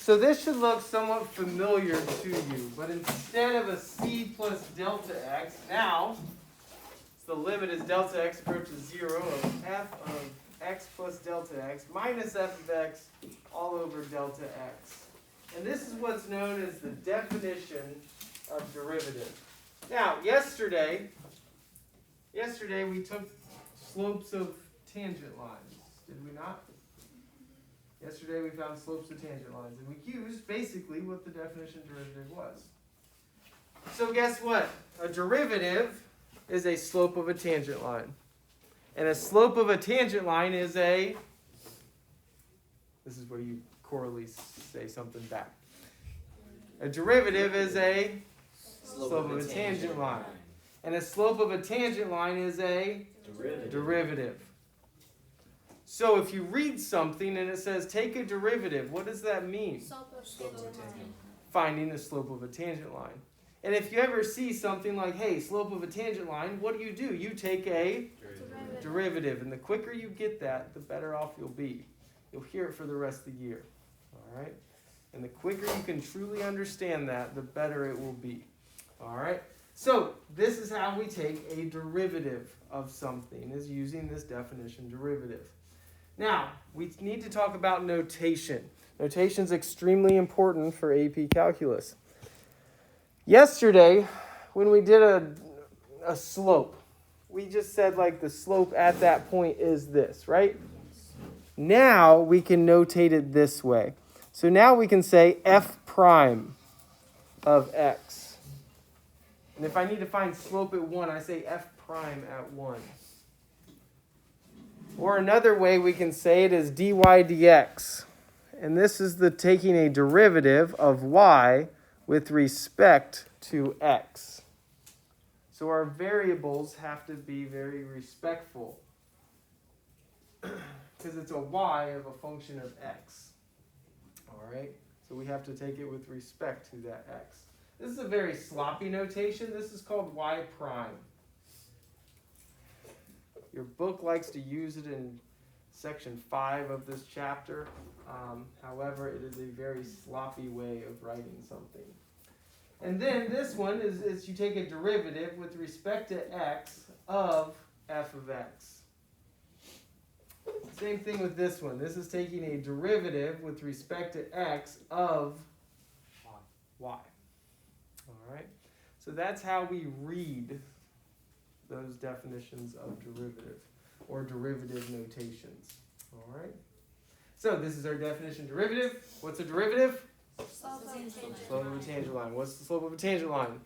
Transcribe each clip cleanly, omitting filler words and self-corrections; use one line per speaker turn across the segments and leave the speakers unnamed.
So this should look somewhat familiar to you, but instead of a c plus delta x, now the limit as delta x approaches 0 of f of x plus delta x minus f of x all over delta x. And this is what's known as the definition of derivative. Now, yesterday we took slopes of tangent lines, did we not? Yesterday we found slopes of tangent lines, and we used basically what the definition of derivative was. So guess what? A derivative is a slope of a tangent line. And a slope of a tangent line is this is where you chorally say something back. A derivative is a slope of a tangent line. And a slope of a tangent line is a derivative. So if you read something and it says take a derivative, what does that mean? Finding the slope of a tangent line. And if you ever see something like, hey, slope of a tangent line, what do? You take a derivative. And the quicker you get that, the better off you'll be. You'll hear it for the rest of the year. All right? And the quicker you can truly understand that, the better it will be. All right? So this is how we take a derivative of something, is using this definition derivative. Now, we need to talk about notation. Notation is extremely important for AP Calculus. Yesterday, when we did a slope, we just said like the slope at that point is this, right? Now we can notate it this way. So now we can say f prime of x. And if I need to find slope at 1, I say f prime at 1. Or another way we can say it is dy dx. And this is the taking a derivative of y with respect to x. So our variables have to be very respectful because it's a y of a function of x. All right? So we have to take it with respect to that x. This is a very sloppy notation. This is called y prime. Your book likes to use it in section 5 of this chapter. However, it is a very sloppy way of writing something. And then this one is you take a derivative with respect to x of f of x. Same thing with this one. This is taking a derivative with respect to x of y. All right? So that's how we read those definitions of derivative or derivative notations. All right? So this is our definition of derivative. What's a derivative? Slope of a tangent line. What's the slope of a tangent line?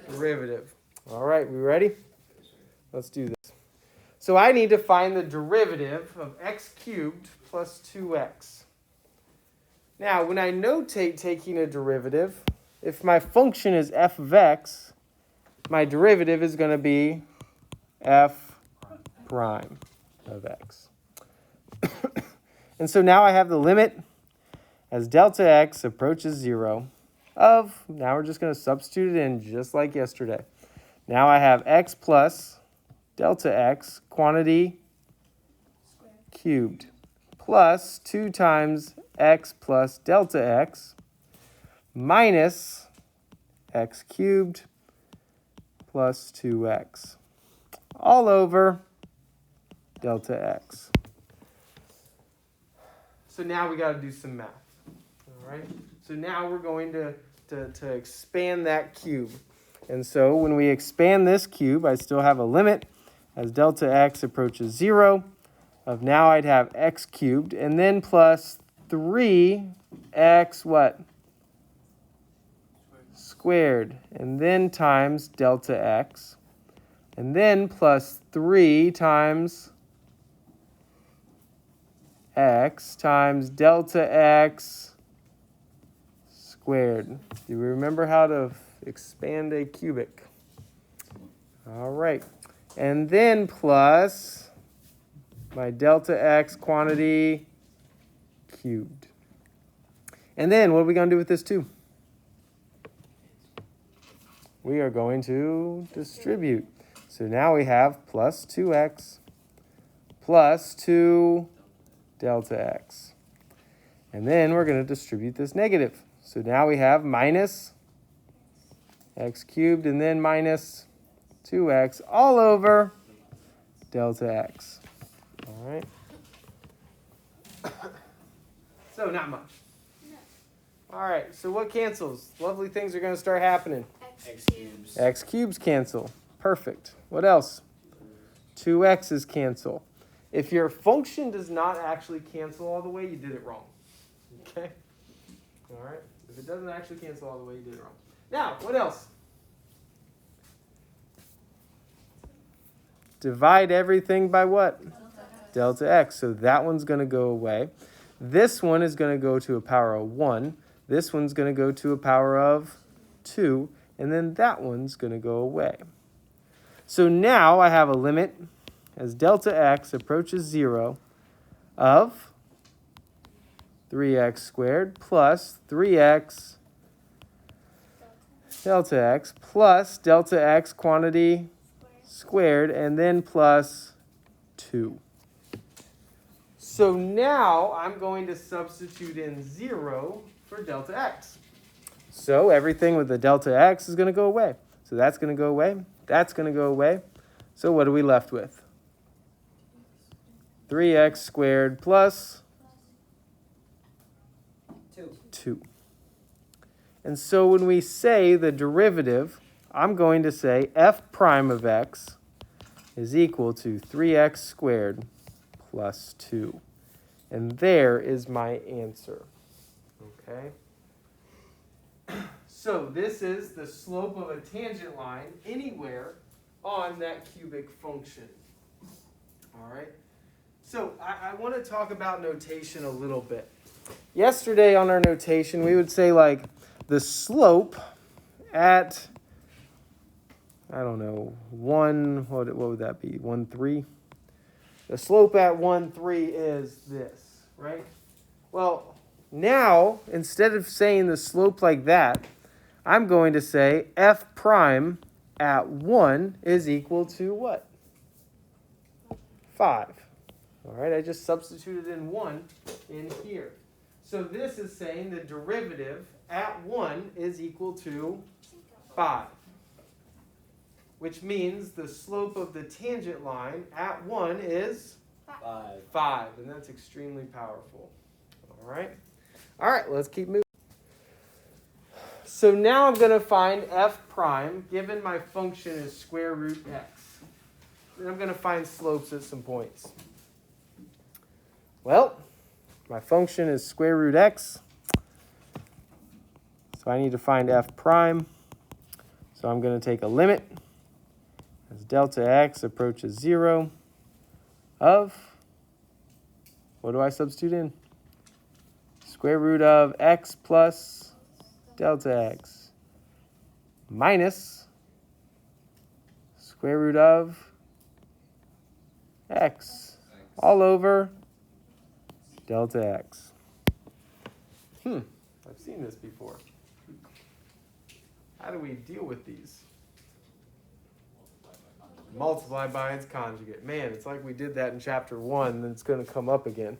Derivative. All right, we ready? Let's do this. So I need to find the derivative of x cubed plus 2x. Now, when I notate taking a derivative, if my function is f of x, my derivative is going to be f prime of x. And so now I have the limit as delta x approaches 0 of, now we're just going to substitute it in just like yesterday. Now I have x plus delta x quantity cubed plus 2 times x plus delta x minus x cubed plus 2x all over delta x. So now we got to do some math. All right? So now we're going to expand that cube. And so when we expand this cube, I still have a limit as delta x approaches 0 of now I'd have x cubed and then plus 3x what? Squared. And then times delta x. And then plus 3 times x times delta x squared. Do we remember how to expand a cubic? All right. And then plus my delta x quantity cubed. And then what are we going to do with this 2? We are going to distribute. So now we have plus 2x plus 2 delta x. And then we're going to distribute this negative. So now we have minus x cubed and then minus 2x all over delta x. All right. So not much. All right, so what cancels? Lovely things are going to start happening.
X cubes.
X cubes cancel. Perfect. What else? 2x's cancel. If your function does not actually cancel all the way, you did it wrong. Okay? All right? If it doesn't actually cancel all the way, you did it wrong. Now, what else? Divide everything by what? Delta x. So that one's going to go away. This one is going to go to a power of 1. This one's going to go to a power of 2. And then that one's going to go away. So now I have a limit as delta x approaches 0 of 3x squared plus 3x delta x plus delta x quantity squared and then plus 2. So now I'm going to substitute in 0 for delta x. So everything with the delta x is going to go away. So that's going to go away. That's going to go away. So what are we left with? 3x squared plus 2. And so when we say the derivative, I'm going to say f prime of x is equal to 3x squared plus 2. And there is my answer. Okay? So this is the slope of a tangent line anywhere on that cubic function. All right? So I want to talk about notation a little bit. Yesterday on our notation, we would say like the slope at, I don't know, what would that be? 1, 3? The slope at 1, 3 is this, right? Well, now, instead of saying the slope like that, I'm going to say f prime at 1 is equal to what? 5. All right, I just substituted in 1 in here. So this is saying the derivative at 1 is equal to 5. Which means the slope of the tangent line at 1 is 5. And that's extremely powerful. All right. All right, let's keep moving. So now I'm going to find f prime, given my function is square root x. And I'm going to find slopes at some points. Well, my function is square root x. So I need to find f prime. So I'm going to take a limit as delta x approaches 0 of, what do I substitute in? Square root of x plus delta x minus square root of x all over delta x. I've seen this before. How do we deal with these? Multiply by its conjugate. Man, it's like we did that in chapter 1, and it's going to come up again.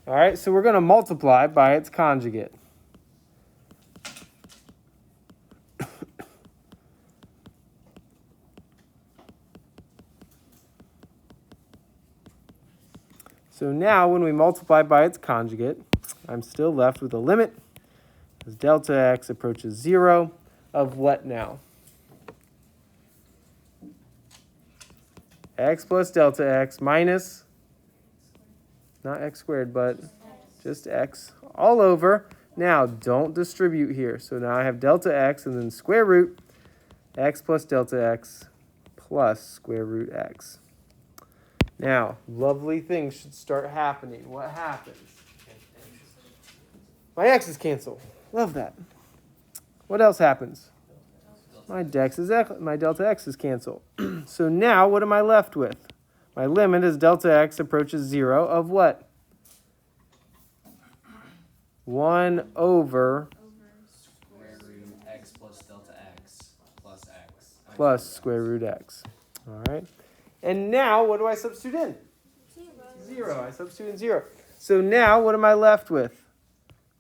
All right, so we're going to multiply by its conjugate. So now when we multiply by its conjugate, I'm still left with a limit as delta x approaches 0 of what now? X plus delta x minus, not x squared, but just x all over. Now, don't distribute here. So now I have delta x and then square root x plus delta x plus square root x. Now, lovely things should start happening. What happens? My x's cancel. Love that. What else happens? My delta x is cancel. So now, what am I left with? My limit as delta x approaches 0 of what? 1 over
square root x plus delta x plus x.
Plus square root x. All right. And now, what do I substitute in? 0. I substitute in 0. So now, what am I left with?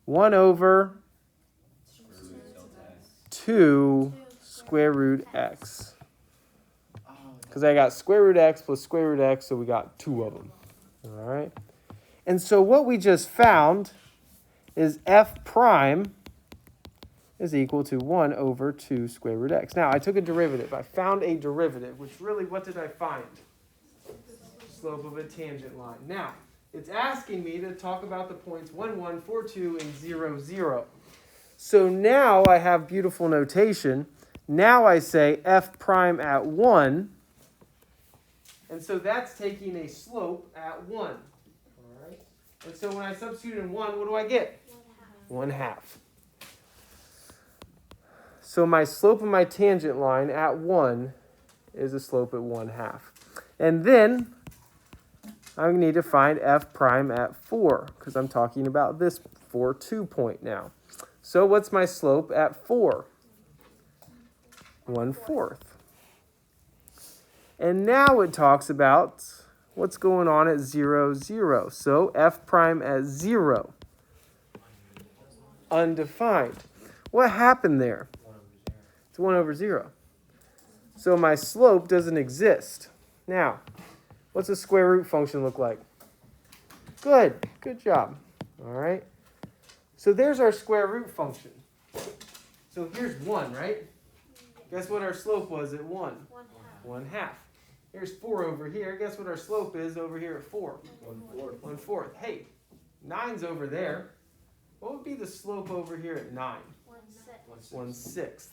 1 over
Square root of delta x.
2 square root x.
Oh,
Because I got square root x plus square root x, so we got 2 of them. All right. And so what we just found is f prime is equal to 1 over 2 square root x. Now, I took a derivative. I found a derivative, which really, what did I find? Slope of a tangent line. Now, it's asking me to talk about the points 1, 1, 4, 2, and 0, 0. So now I have beautiful notation. Now I say f prime at 1. And so that's taking a slope at 1. All right. And so when I substitute in 1, what do I get? 1/2. So my slope of my tangent line at 1 is a slope at 1/2. And then I need to find f prime at 4, because I'm talking about this 4, 2 point now. So what's my slope at 4? 1/4. And now it talks about what's going on at 0, 0. So f prime at 0. Undefined. What happened there? It's 1 over 0. So my slope doesn't exist. Now, what's a square root function look like? Good. Good job. All right. So there's our square root function. So here's 1, right? Guess what our slope was at 1? 1/2. Here's 4 over here. Guess what our slope is over here at 4?
1/4.
1/4. Hey, 9's over there. What would be the slope over here at 9? 1/6.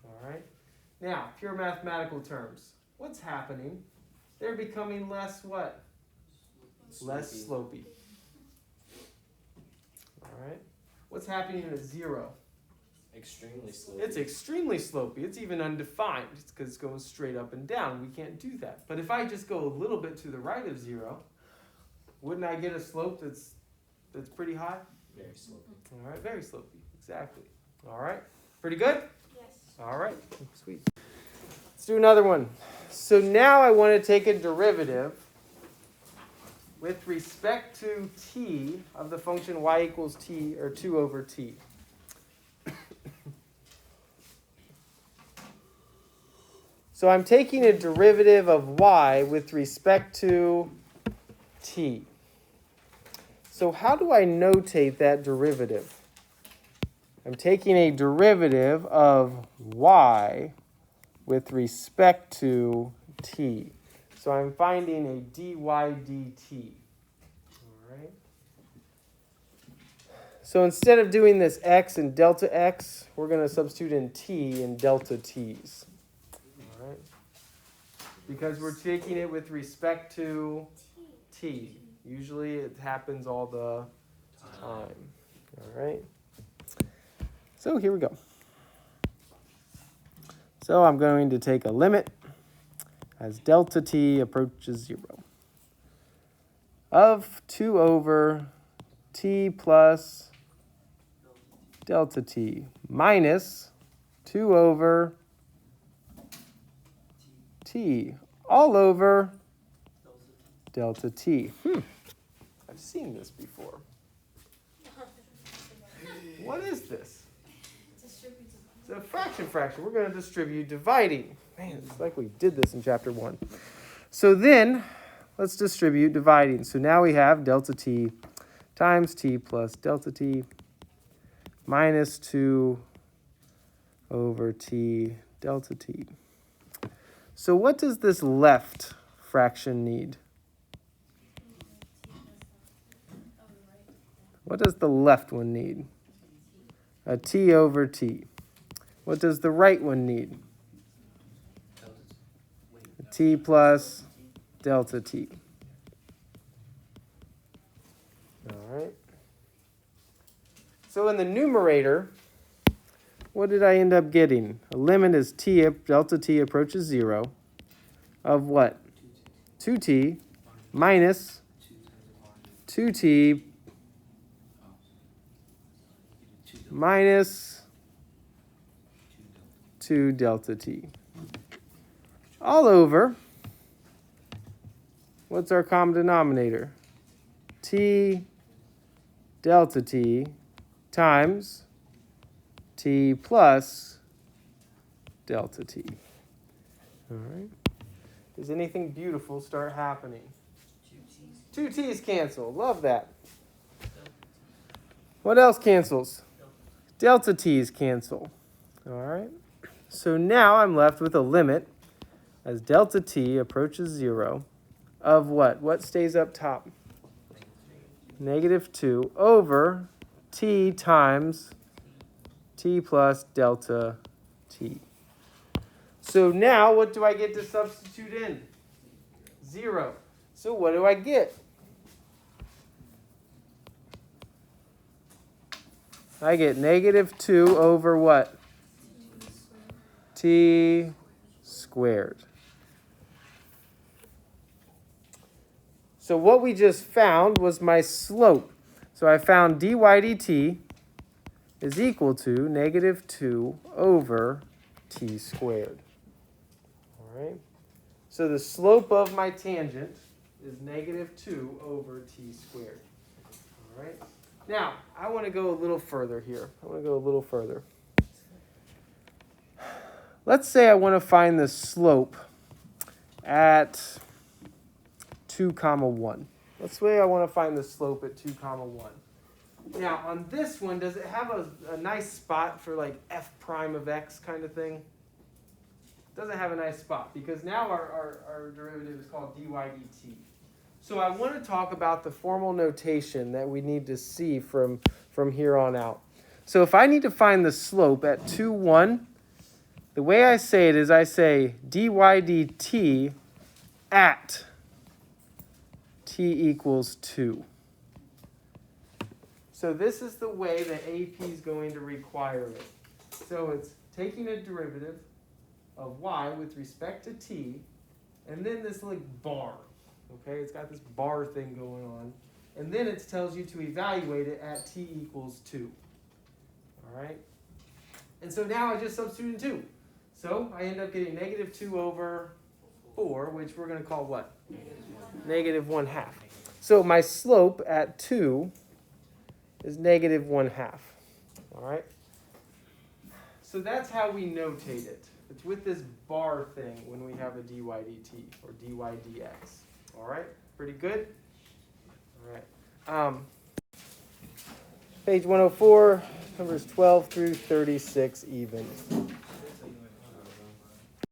All right. Now, pure mathematical terms. What's happening? They're becoming less what? Less slopey. All right. What's happening at 0?
Extremely slopey.
It's extremely slopey. It's even undefined. It's because it's going straight up and down. We can't do that. But if I just go a little bit to the right of 0, wouldn't I get a slope that's pretty high?
Very slopey.
All right, very slopey. Exactly. All right. Pretty good?
Yes.
All right. Sweet. Let's do another one. So now I want to take a derivative with respect to t of the function y equals t, or 2 over t. So I'm taking a derivative of y with respect to t. So how do I notate that derivative? I'm taking a derivative of y with respect to t. So I'm finding a dy dt. All right. So instead of doing this x and delta x, we're going to substitute in t and delta t's. All right. Because we're taking it with respect to t. Usually it happens all the time. All right. So here we go. So I'm going to take a limit as delta t approaches 0 of 2 over t plus delta t minus 2 over t all over delta t. I've seen this before. What is this? It's a fraction. We're going to distribute dividing. Man, it's like we did this in chapter 1. So then, let's distribute dividing. So now we have delta t times t plus delta t minus 2 over t delta t. So what does this left fraction need? What does the left one need? A t over t. What does the right one need? A t plus delta t. All right. So in the numerator, what did I end up getting? A limit as t, delta t approaches 0 of what? 2t minus 2t minus 2 delta t. All over, what's our common denominator? T delta t times t plus delta t. All right. Does anything beautiful start happening? Two t's cancel. Love that. What else cancels? Delta t's cancel. All right. So now I'm left with a limit as delta t approaches 0 of what? What stays up top? -2 over t times t plus delta t. So now what do I get to substitute in? 0. So what do I get? I get -2 over what? T squared. So what we just found was my slope. So I found dy dt is equal to -2 over t squared. All right. So the slope of my tangent is -2 over t squared. All right. Now, I want to go a little further here. Let's say I want to find the slope at 2, 1. Let's say I want to find the slope at 2, 1. Now, on this one, does it have a nice spot for like f prime of x kind of thing? It doesn't have a nice spot because now our derivative is called dy dt. So I want to talk about the formal notation that we need to see from here on out. So if I need to find the slope at 2, 1, the way I say it is I say dy dt at t equals 2. So this is the way that AP is going to require it. So it's taking a derivative of y with respect to t, and then this like bar. Okay, it's got this bar thing going on. And then it tells you to evaluate it at t equals 2. All right? And so now I just substitute in 2. So I end up getting -2 over 4, which we're going to call what? -1/2. So my slope at 2 is -1/2. All right? So that's how we notate it. It's with this bar thing when we have a dy dt or dy dx. All right? Pretty good? All right. Page 104, numbers 12 through 36 even.